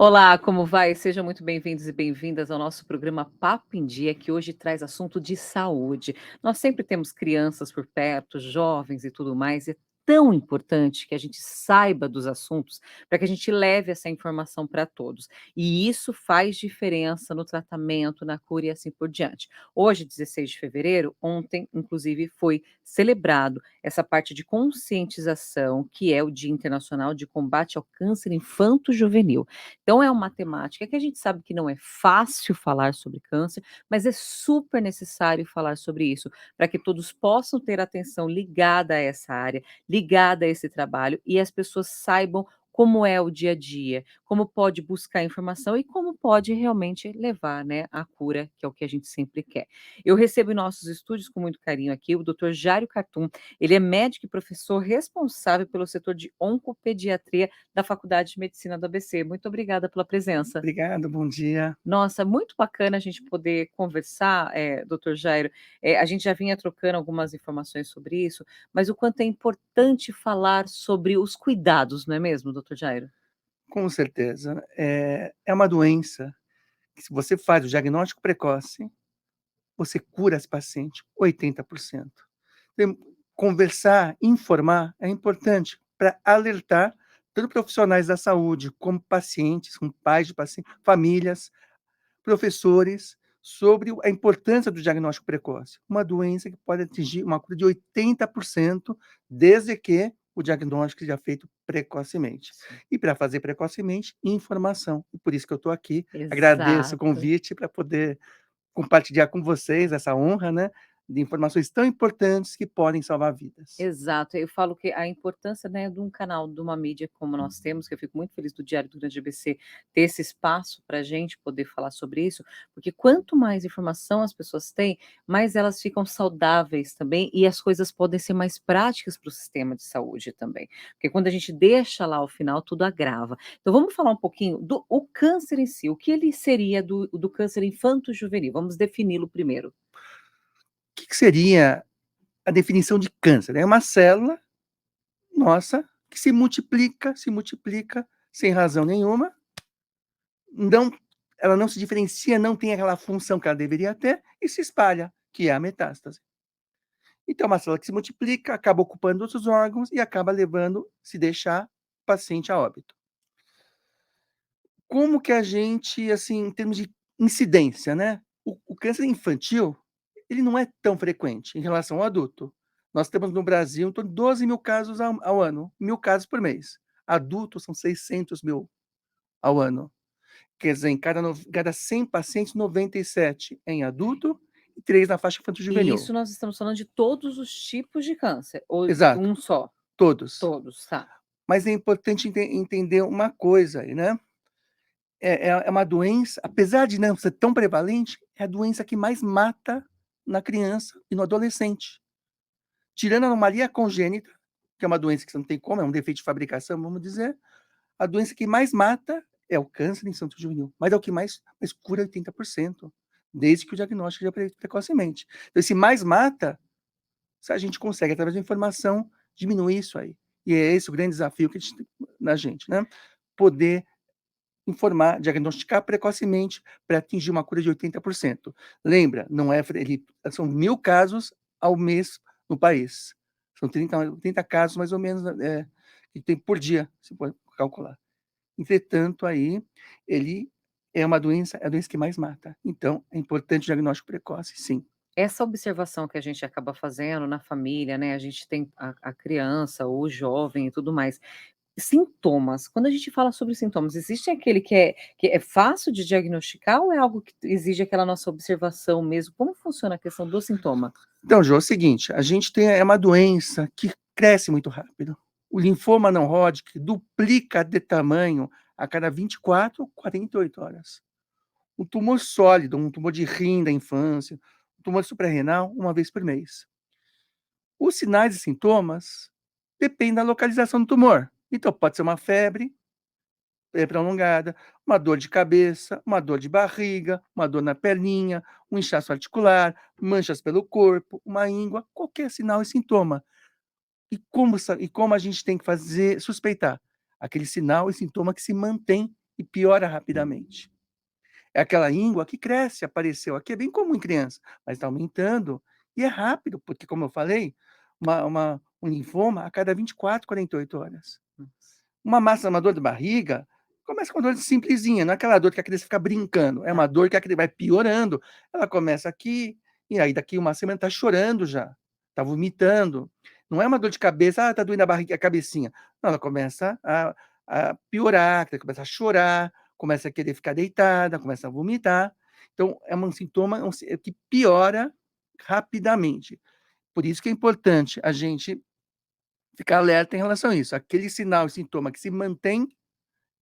Olá, como vai? Sejam muito bem-vindos e bem-vindas ao nosso programa Papo em Dia, que hoje traz assunto de saúde. Nós sempre temos crianças por perto, jovens e tudo mais, e é tão importante que a gente saiba dos assuntos para que a gente leve essa informação para todos. E isso faz diferença no tratamento, na cura e assim por diante. Hoje, 16 de fevereiro, ontem, inclusive, foi celebrado essa parte de conscientização, que é o Dia Internacional de Combate ao Câncer Infanto-Juvenil. Então é uma temática que a gente sabe que não é fácil falar sobre câncer, mas é super necessário falar sobre isso, para que todos possam ter atenção ligada a essa área, ligada a esse trabalho e as pessoas saibam como é o dia a dia, como pode buscar informação e como pode realmente levar, né, à cura, que é o que a gente sempre quer. Eu recebo em nossos estúdios com muito carinho aqui o Dr. Jário Cartum. Ele é médico e professor responsável pelo setor de oncopediatria da Faculdade de Medicina do ABC. Muito obrigada pela presença. Obrigado, bom dia. Nossa, muito bacana a gente poder conversar, doutor Jairo. A gente já vinha trocando algumas informações sobre isso, mas o quanto é importante falar sobre os cuidados, não é mesmo, doutor Jairo? Com certeza. É uma doença que, se você faz o diagnóstico precoce, você cura esse paciente 80%. Tem conversar, informar é importante para alertar tanto profissionais da saúde, como pacientes, como pais de pacientes, famílias, professores, sobre a importância do diagnóstico precoce. Uma doença que pode atingir uma cura de 80%, desde que o diagnóstico seja feito precocemente. Sim. E para fazer precocemente, informação. E por isso que eu estou aqui. Agradeço o Exato. convite para poder compartilhar com vocês essa honra, né, de informações tão importantes que podem salvar vidas. Exato, eu falo que a importância, né, de um canal, de uma mídia como nós temos, que eu fico muito feliz do Diário do Grande ABC ter esse espaço para a gente poder falar sobre isso, porque quanto mais informação as pessoas têm, mais elas ficam saudáveis também e as coisas podem ser mais práticas para o sistema de saúde também, porque quando a gente deixa lá ao final, tudo agrava. Então vamos falar um pouquinho do o câncer em si, o que ele seria do câncer infanto-juvenil? Vamos defini-lo primeiro. O que seria a definição de câncer? É uma célula nossa que se multiplica sem razão nenhuma, não, ela não se diferencia, não tem aquela função que ela deveria ter e se espalha, que é a metástase. Então, é uma célula que se multiplica, acaba ocupando outros órgãos e acaba levando, se deixar, o paciente a óbito. Como que a gente, assim, em termos de incidência, né? O câncer infantil, ele não é tão frequente em relação ao adulto. Nós temos no Brasil em torno de 12 mil casos ao ano, 1.000 casos por mês. Adultos são 600 mil ao ano. Quer dizer, cada 100 pacientes, 97 em adulto e 3 na faixa E infanto-juvenil. isso nós estamos falando de todos os tipos de câncer, ou Exato, um só? todos. Todos, tá. Mas é importante entender uma coisa aí, né? É uma doença, apesar de não ser tão prevalente, é a doença que mais mata na criança e no adolescente. Tirando a anomalia congênita, que é uma doença que você não tem como, é um defeito de fabricação, vamos dizer, a doença que mais mata é o câncer infanto-juvenil, mas é o que mais cura 80%, desde que o diagnóstico seja feito precocemente. Então, esse mais mata, se a gente consegue, através da informação, diminuir isso aí. E é esse o grande desafio que a gente tem na gente, né? Poder informar, diagnosticar precocemente para atingir uma cura de 80%. Lembra, não é, são 1.000 casos ao mês no país. São 30 casos, mais ou menos, que tem por dia, se pode calcular. Entretanto, aí, ele é a doença que mais mata. Então, é importante o diagnóstico precoce, sim. Essa observação que a gente acaba fazendo na família, né, a gente tem a criança, ou o jovem e tudo mais. Sintomas, quando a gente fala sobre sintomas, existe aquele que é fácil de diagnosticar ou é algo que exige aquela nossa observação mesmo? Como funciona a questão do sintoma? Então, Jô, é o seguinte, a gente tem uma doença que cresce muito rápido. O linfoma não Hodgkin duplica de tamanho a cada 24, 48 horas. Um tumor sólido, um tumor de rim da infância, um tumor suprarrenal, uma vez por mês. Os sinais e sintomas dependem da localização do tumor. Então, pode ser uma febre prolongada, uma dor de cabeça, uma dor de barriga, uma dor na perninha, um inchaço articular, manchas pelo corpo, uma íngua, qualquer sinal e sintoma. E como a gente tem que fazer suspeitar? Aquele sinal e sintoma que se mantém e piora rapidamente. É aquela íngua que cresce, apareceu aqui, é bem comum em criança, mas está aumentando e é rápido, porque, como eu falei, um linfoma a cada 24, 48 horas. Nossa. Uma dor de barriga, começa com uma dor simplesinha, não é aquela dor que a criança fica brincando, é Tá. uma dor que a criança vai piorando. Ela começa aqui, e aí daqui uma semana está chorando já, está vomitando. Não é uma dor de cabeça, está doendo a barriga, a cabecinha. Não, ela começa a piorar, começa a chorar, começa a querer ficar deitada, começa a vomitar. Então, é um sintoma que piora rapidamente. Por isso que é importante a gente ficar alerta em relação a isso. Aquele sinal e sintoma que se mantém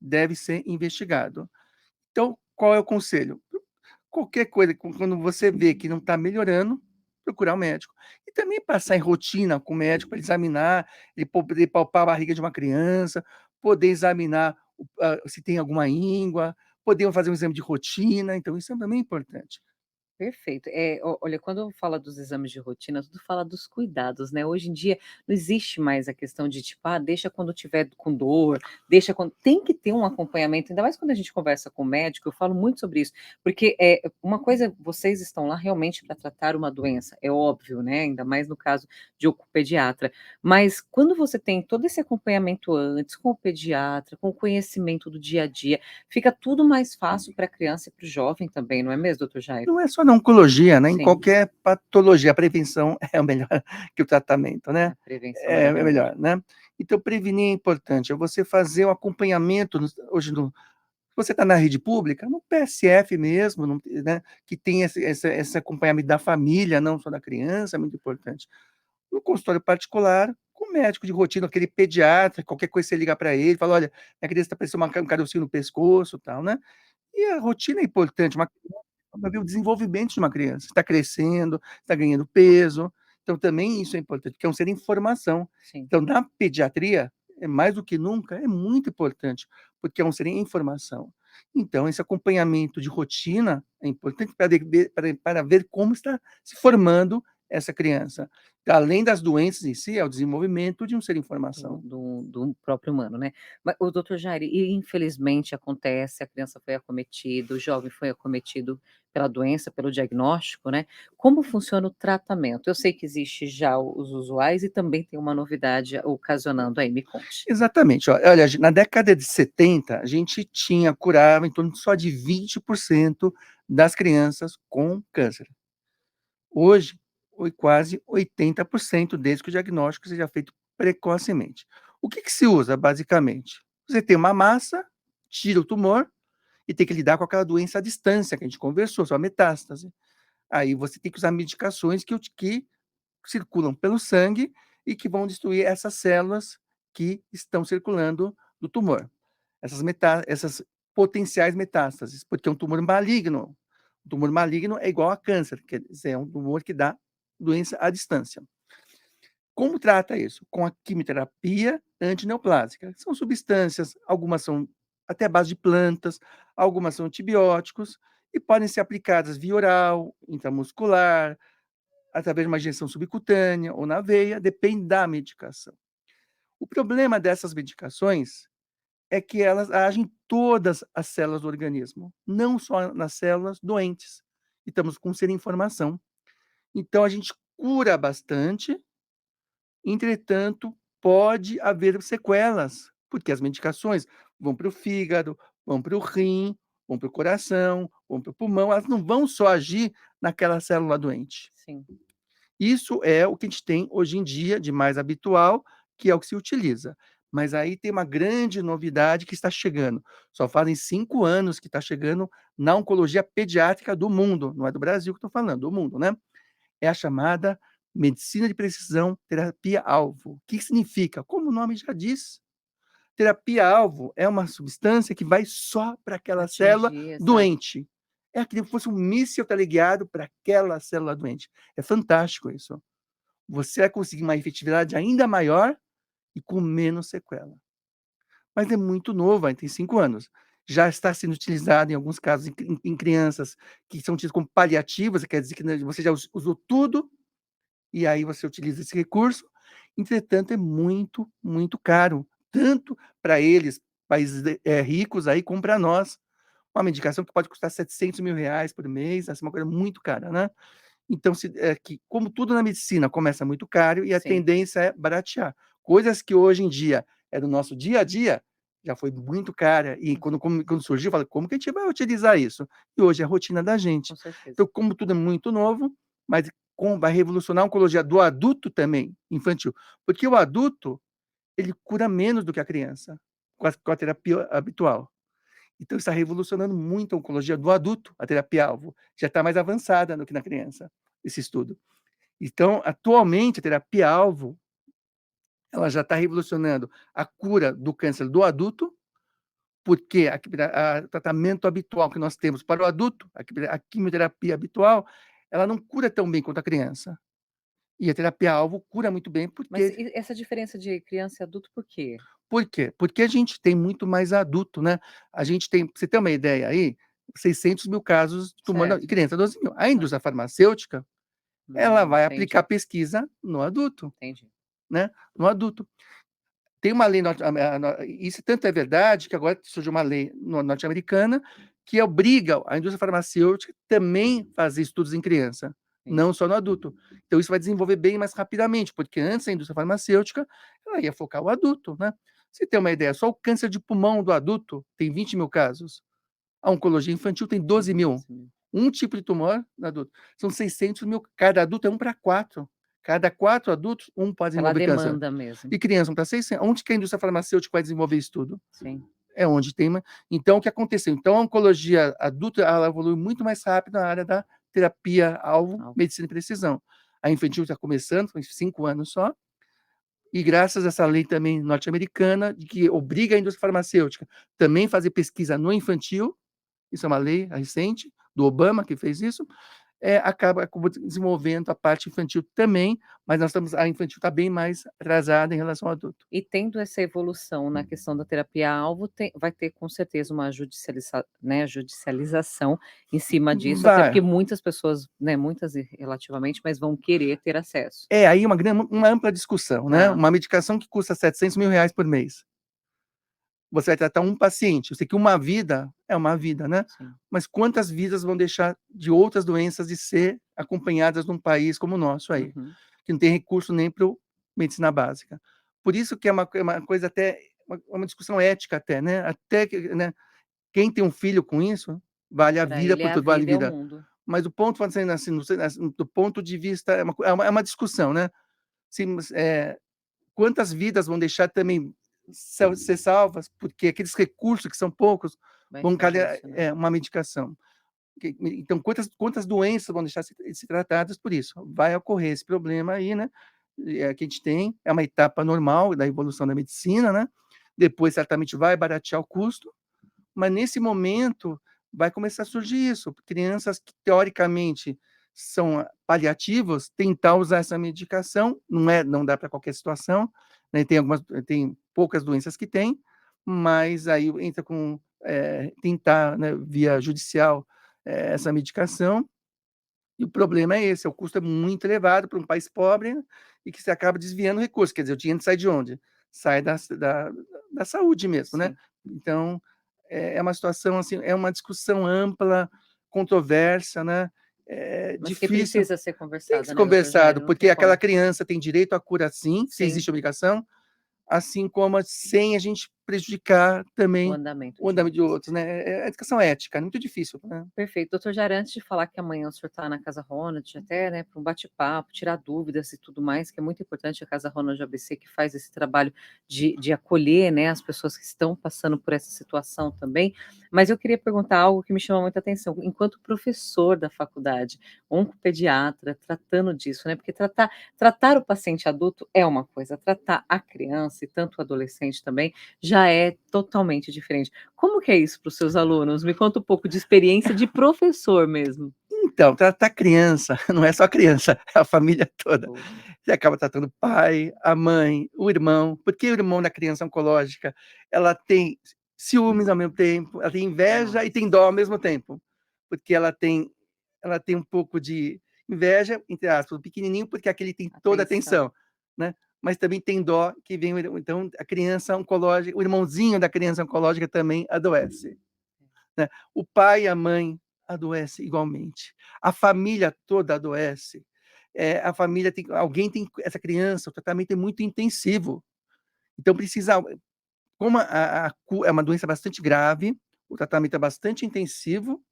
deve ser investigado. Então, qual é o conselho? Qualquer coisa, quando você vê que não está melhorando, procurar um médico. E também passar em rotina com o médico para examinar, ele poder palpar a barriga de uma criança, poder examinar se tem alguma íngua, poder fazer um exame de rotina. Então, isso é também importante. Perfeito. Olha, quando fala dos exames de rotina, tudo fala dos cuidados, né. Hoje em dia não existe mais a questão de tipo: "Ah, deixa quando tiver com dor, deixa quando", tem que ter um acompanhamento, ainda mais quando a gente conversa com o médico, eu falo muito sobre isso, porque, uma coisa, vocês estão lá realmente para tratar uma doença, é óbvio, né, ainda mais no caso de o pediatra, mas quando você tem todo esse acompanhamento antes, com o pediatra, com o conhecimento do dia a dia, fica tudo mais fácil para a criança e para o jovem também, não é mesmo, doutor Jairo? Não é só na oncologia, né, em Sim. qualquer patologia, a prevenção é o melhor que o tratamento, A né, prevenção é é melhor melhor, remédio. né. Então prevenir é importante, é você fazer o acompanhamento hoje no se você está na rede pública, no PSF mesmo, né, que tem esse acompanhamento da família, não só da criança, é muito importante. No consultório particular, com o médico de rotina, aquele pediatra, qualquer coisa você liga para ele, fala: "Olha, minha criança está parecendo um carocinho no pescoço", tal, né. E a rotina é importante, uma criança para ver o desenvolvimento de uma criança, está crescendo, está ganhando peso, então também isso é importante, porque é um ser em formação. Sim. Então na pediatria, é mais do que nunca, é muito importante, porque é um ser em formação. Então esse acompanhamento de rotina é importante para ver como está se formando essa criança. Além das doenças em si, é o desenvolvimento de um ser em Do formação. do do próprio humano, né. Mas o doutor Jair, e infelizmente acontece, a criança foi acometida, o jovem foi acometido pela doença, pelo diagnóstico, né, como funciona o tratamento? Eu sei que existe já os usuais e também tem uma novidade ocasionando aí, me conte. Exatamente. Olha, na década de 70, a gente curava em torno só de 20% das crianças com câncer. Hoje, quase 80% desde que o diagnóstico seja feito precocemente. O que que se usa, basicamente? Você tem uma massa, tira o tumor e tem que lidar com aquela doença à distância que a gente conversou, só a metástase. Aí você tem que usar medicações que circulam pelo sangue e que vão destruir essas células que estão circulando do tumor. Essas potenciais metástases, porque é um tumor maligno. O tumor maligno é igual a câncer, quer dizer, é um tumor que dá doença à distância. Como trata isso? Com a quimioterapia antineoplásica. São substâncias, algumas são até a base de plantas, algumas são antibióticos e podem ser aplicadas via oral, intramuscular, através de uma injeção subcutânea ou na veia, depende da medicação. O problema dessas medicações é que elas agem em todas as células do organismo, não só nas células doentes. E estamos com ser em formação. Então a gente cura bastante, entretanto, pode haver sequelas, porque as medicações vão para o fígado, vão para o rim, vão para o coração, vão para o pulmão, elas não vão só agir naquela célula doente. Sim. Isso é o que a gente tem hoje em dia de mais habitual, que é o que se utiliza. Mas aí tem uma grande novidade que está chegando. Só fazem 5 anos que está chegando na oncologia pediátrica do mundo, não é do Brasil que estou falando, do mundo, né. É a chamada medicina de precisão terapia-alvo. O que significa? Como o nome já diz, terapia-alvo é uma substância que vai só para aquela célula Atingir, exato. doente. É que nem fosse um míssil teleguiado para aquela célula doente. É fantástico isso. Você vai conseguir uma efetividade ainda maior e com menos sequela. Mas é muito novo, ainda tem 5 anos. Já está sendo utilizado em alguns casos em crianças que são tidas como paliativas, quer dizer que, né, você já usou tudo, e aí você utiliza esse recurso, entretanto é muito, muito caro, tanto para eles países ricos aí, como para nós, uma medicação que pode custar R$ 700.000 por mês, essa é uma coisa muito cara, né? Então, como tudo na medicina começa muito caro e a Sim, tendência é baratear. Coisas que hoje em dia é do nosso dia a dia, já foi muito cara. E quando surgiu, eu falei, como que a gente vai utilizar isso? E hoje é a rotina da gente. com certeza. Então, como tudo é muito novo, mas vai revolucionar a oncologia do adulto também, infantil. Porque o adulto, ele cura menos do que a criança, com a terapia habitual. Então, está revolucionando muito a oncologia do adulto, a terapia-alvo. Já está mais avançada do que na criança, esse estudo. Então, atualmente, a terapia-alvo, ela já está revolucionando a cura do câncer do adulto, porque o tratamento habitual que nós temos para o adulto, a quimioterapia habitual, ela não cura tão bem quanto a criança. E a terapia-alvo cura muito bem, Mas porque e essa diferença de criança e adulto por quê? por quê? Porque a gente tem muito mais adulto, né? A gente tem, pra você ter uma ideia aí, 600.000 casos de tumor na Certo. criança, 12.000. A Hã. indústria farmacêutica, ela vai aplicar Entendi, pesquisa no adulto, entendi. né? No adulto. Tem uma lei isso tanto é verdade que agora surgiu uma lei norte-americana que obriga a indústria farmacêutica também fazer estudos em criança, Sim. não só no adulto. Então isso vai desenvolver bem mais rapidamente, porque antes a indústria farmacêutica, ela ia focar o adulto, né? Você tem uma ideia, só o câncer de pulmão do adulto tem 20.000 casos. A oncologia infantil tem 12.000. 12.000. Um tipo de tumor no adulto. São 600.000. Cada adulto é 1 para 4. Cada 4 adultos, um pode Pela desenvolver câncer. demanda mesmo. E criança, 1 para 600. Onde que a indústria farmacêutica vai desenvolver isso tudo? Sim. É onde tem. Então, o que aconteceu? Então, a oncologia adulta ela evolui muito mais rápido na área da terapia-alvo, Algo. medicina de precisão. A infantil está começando, com 5 anos só, e graças a essa lei também norte-americana, de que obriga a indústria farmacêutica também fazer pesquisa no infantil, isso é uma lei recente, do Obama, que fez isso, acabou desenvolvendo a parte infantil também, mas a infantil está bem mais atrasada em relação ao adulto. E tendo essa evolução na questão da terapia-alvo, vai ter com certeza uma judicialização em cima disso, até Vai. porque muitas pessoas, né, muitas relativamente, mas vão querer ter acesso. É aí uma ampla discussão, né? Tá, Uma medicação que custa R$ 700.000 por mês. Você vai tratar um paciente. Eu sei que uma vida é uma vida, né? sim. Mas quantas vidas vão deixar de outras doenças de ser acompanhadas num país como o nosso aí, Uhum. que não tem recurso nem para medicina básica. Por isso que é uma coisa até, uma discussão ética até, né? Até que, né? Quem tem um filho com isso, vale a Para vida ele é por a tudo, vale a vida, é o vida. mundo. Mas o ponto, assim, do ponto de vista, é uma discussão, né? Se, quantas vidas vão deixar também ser salvas, porque aqueles recursos que são poucos Vai vão ser cair disso, né. uma medicação. Então, quantas doenças vão deixar de ser tratadas por isso? Vai ocorrer esse problema aí, né? Que a gente tem, é uma etapa normal da evolução da medicina, né? Depois, certamente, vai baratear o custo, mas nesse momento vai começar a surgir isso. Crianças que, teoricamente, são paliativos, tentar usar essa medicação, não dá para qualquer situação, né? Tem poucas doenças que tem, mas aí entra com tentar, né, via judicial, essa medicação, e o problema é esse, o custo é muito elevado para um país pobre e que você acaba desviando recursos, quer dizer, o dinheiro sai de onde? Sai da saúde mesmo, né? Sim. Então, é uma situação assim, é uma discussão ampla, controversa, né? Mas que Difícil, precisa ser tem que conversada, ser né, doutor conversado, Jairo, não porque tem aquela como. criança tem direito à cura sim, se Sim, existe obrigação, assim como sem a gente prejudicar o também andamento o de andamento de outros. outros, né? É educação ética, é muito difícil, né? Perfeito. Doutor Jair, antes de falar que amanhã o senhor está na Casa Ronald, até, né, para um bate-papo, tirar dúvidas e tudo mais, que é muito importante a Casa Ronald ABC, que faz esse trabalho de acolher, né, as pessoas que estão passando por essa situação também. Mas eu queria perguntar algo que me chama muita atenção. Enquanto professor da faculdade, oncopediatra, tratando disso, né, porque tratar o paciente adulto é uma coisa, tratar a criança e tanto o adolescente também já é totalmente diferente. Como que é isso para os seus alunos? Me conta um pouco de experiência de professor mesmo. Então, tratar criança, não é só criança, é a família toda. Todo. Você acaba tratando o pai, a mãe, o irmão, porque o irmão da criança oncológica, ela tem ciúmes ao mesmo tempo, ela tem inveja e Nossa, tem dó ao mesmo tempo, porque ela tem um pouco de inveja, entre aspas, do pequenininho, porque aquele tem toda a atenção. atenção, né. mas também tem dó que vem então a criança oncológica, o irmãozinho da criança oncológica também adoece, né. O pai e a mãe adoecem igualmente, a família toda adoece, a família tem alguém tem essa criança, o tratamento é muito intensivo, então precisa como a cu é uma doença bastante grave, o tratamento é bastante intensivo,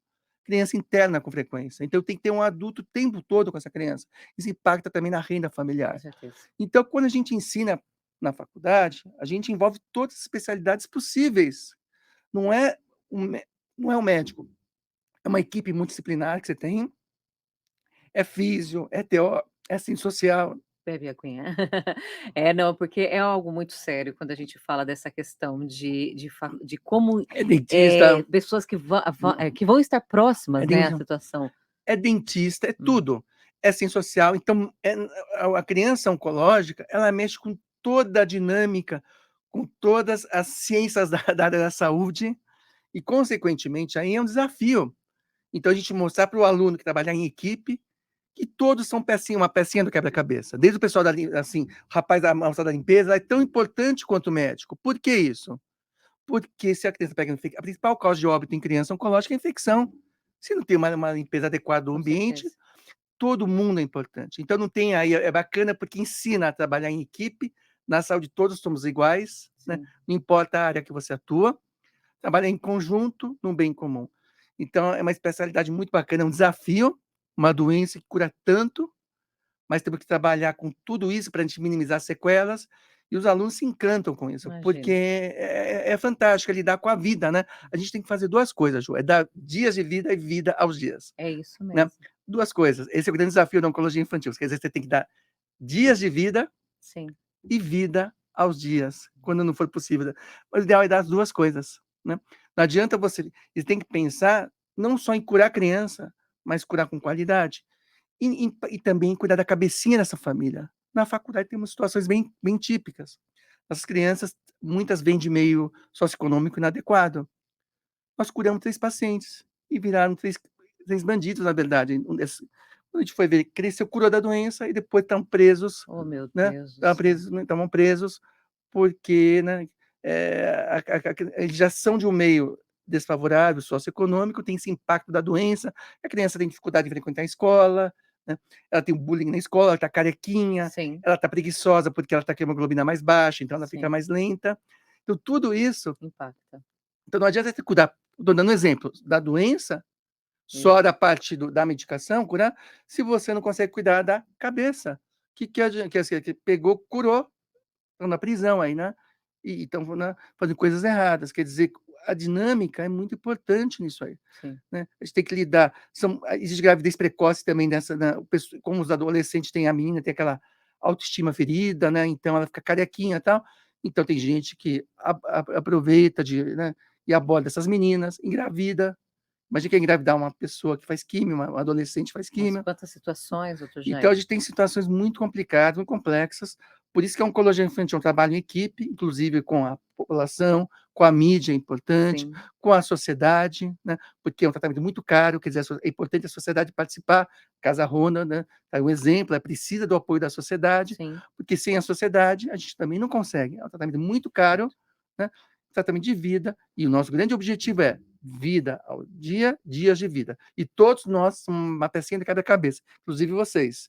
criança interna com frequência, então tem que ter um adulto o tempo todo com essa criança, isso impacta também na renda Com familiar. certeza. Então quando a gente ensina na faculdade, a gente envolve todas as especialidades possíveis, não é um mé não é um médico, é uma equipe multidisciplinar que você tem, é físio, é TO, é assistente social, Bebe aguinha. É, não, porque é algo muito sério quando a gente fala dessa questão de como, é dentista, pessoas que vão estar é próximas, né, à den situação. é dentista, é Hum, tudo. É assistente social, então, a criança oncológica, ela mexe com toda a dinâmica, com todas as ciências da área da saúde e, consequentemente, aí é um desafio. Então a gente mostrar para o aluno que trabalhar em equipe, que todos são pecinha uma pecinha do quebra-cabeça, desde o pessoal da lim assim, o rapaz da moça da limpeza é tão importante quanto o médico. Por que isso? Porque se a criança pega a principal causa de óbito em criança oncológica é a infecção. Se não tem uma limpeza adequada do com ambiente, certeza. todo mundo é importante. Então não tem aí é bacana porque ensina a trabalhar em equipe, na saúde todos somos iguais, né, Sim, não importa a área que você atua, trabalhar em conjunto num bem comum. Então é uma especialidade muito bacana, é um desafio, uma doença que cura tanto, mas temos que trabalhar com tudo isso para a gente minimizar sequelas, e os alunos se encantam com isso, porque imagino. é fantástico, é lidar com a vida, né. A gente tem que fazer 2 coisas, Ju, é dar dias de vida e vida aos dias, É isso né. mesmo. 2 coisas, esse é o grande desafio da oncologia infantil, quer dizer, você tem que dar dias de vida Sim, e vida aos dias, quando não for possível, né. Mas o ideal é dar as 2 coisas, né. Não adianta você tem que pensar não só em curar a criança, mas curar com qualidade. E também cuidar da cabecinha dessa família. Na faculdade temos situações bem típicas. As crianças, muitas vêm de meio socioeconômico inadequado. Nós curamos 3 pacientes e viraram 3 bandidos, na verdade. Quando a gente foi ver, cresceu, curou da doença e depois estão presos, oh meu né, Deus do céu. estavam presos, porque, né, eles já são de um meio desfavorável, socioeconômico, tem esse impacto da doença, a criança tem dificuldade de frequentar a escola, né, ela tem o bullying na escola, ela está carequinha, Sim, ela está preguiçosa, porque ela está com a hemoglobina mais baixa, então ela fica sim, mais lenta. Então tudo isso impacta. então não adianta você cuidar, estou dando um exemplo, da doença, Isso. só da parte da medicação, curar, se você não consegue cuidar da cabeça. Que adianta que pegou, curou, estão na prisão aí, né, e estão, né, fazendo coisas erradas, quer dizer, a dinâmica é muito importante nisso aí, Sim, né. A gente tem que lidar existe gravidez precoce também nessa, né, como os adolescentes têm, a menina tem aquela autoestima ferida, né, então ela fica carequinha e tal, então tem gente que aproveita né, e aborda essas meninas, engravida. Imagina que é engravidar uma pessoa que faz químio, uma adolescente faz nossa, químio. quantas situações, doutor Então a Jairo. gente tem situações muito complicadas, muito complexas, por isso que a oncologia infantil é um trabalho em equipe, inclusive com a população, com a mídia é importante, Sim, com a sociedade, né, porque é um tratamento muito caro, quer dizer, é importante a sociedade participar, Casa Ronald, né, tá um exemplo, precisa do apoio da sociedade, sim, porque sem a sociedade a gente também não consegue, é um tratamento muito caro, né, tratamento de vida, e o nosso grande objetivo é vida ao dia, dias de vida. E todos nós somos uma pecinha de cada cabeça, inclusive vocês,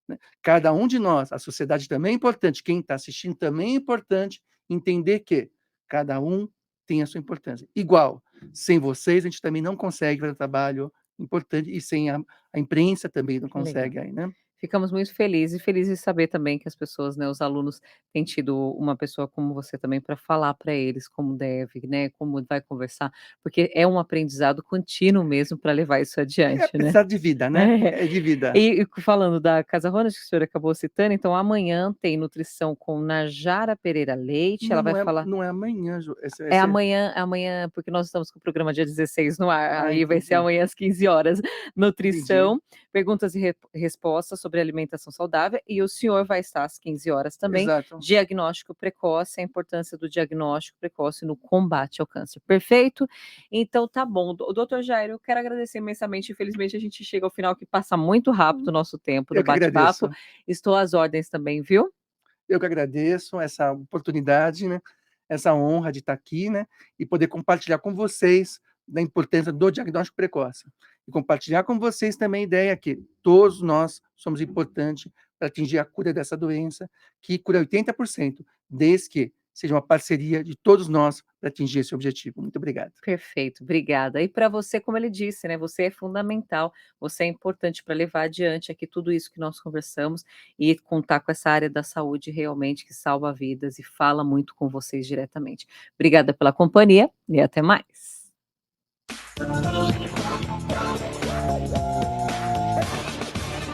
né. Cada um de nós, a sociedade também é importante, quem está assistindo também é importante entender que cada um tem a sua importância. Igual, sem vocês a gente também não consegue fazer um trabalho importante e sem a imprensa também não que legal. consegue aí, né. Ficamos muito felizes e felizes de saber também que as pessoas, né, os alunos têm tido uma pessoa como você também para falar para eles como deve, né, como vai conversar, porque é um aprendizado contínuo mesmo para levar isso É adiante, né. aprendizado de vida, né, É. é de vida. E falando da Casa Ronald, que o senhor acabou citando, então amanhã tem nutrição com Najara Pereira Leite, ela Não, vai falar não é amanhã, Ju, é amanhã, porque nós estamos com o programa dia 16 no ar, aí vai ser entendi, amanhã às 15 horas. entendi. Nutrição, perguntas e respostas sobre alimentação saudável, e o senhor vai estar às 15 horas também. Exato. Diagnóstico precoce, a importância do diagnóstico precoce no combate ao câncer. Perfeito? Então tá bom. Doutor Jairo, eu quero agradecer imensamente. Infelizmente, a gente chega ao final que passa muito rápido o nosso tempo do Eu que bate-papo. agradeço. Estou às ordens também, viu? Eu que agradeço essa oportunidade, né, essa honra de estar aqui, né, e poder compartilhar com vocês da importância do diagnóstico precoce. E compartilhar com vocês também a ideia que todos nós somos importantes para atingir a cura dessa doença, que cura 80%, desde que seja uma parceria de todos nós para atingir esse objetivo. Muito obrigado. Perfeito, obrigada. E para você, como ele disse, né, você é fundamental, você é importante para levar adiante aqui tudo isso que nós conversamos e contar com essa área da saúde realmente que salva vidas e fala muito com vocês diretamente. Obrigada pela companhia e até mais.